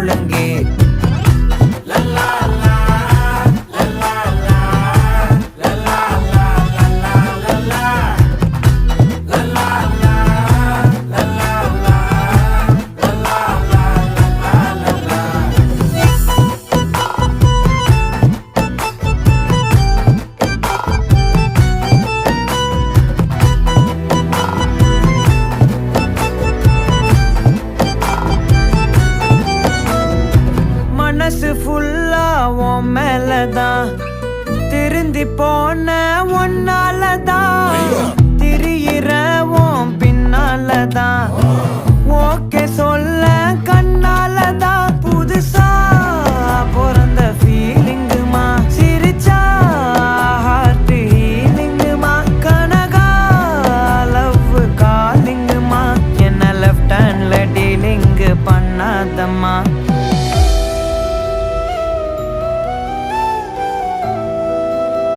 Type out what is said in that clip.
முழங்கே மனசு ஃபுல்லா உன் மேலதான் திருந்தி போன ஒன்னாலதான் திரியிற உன் பின்னாலதான் ஓகே சொல்ல கண்ணாலதான்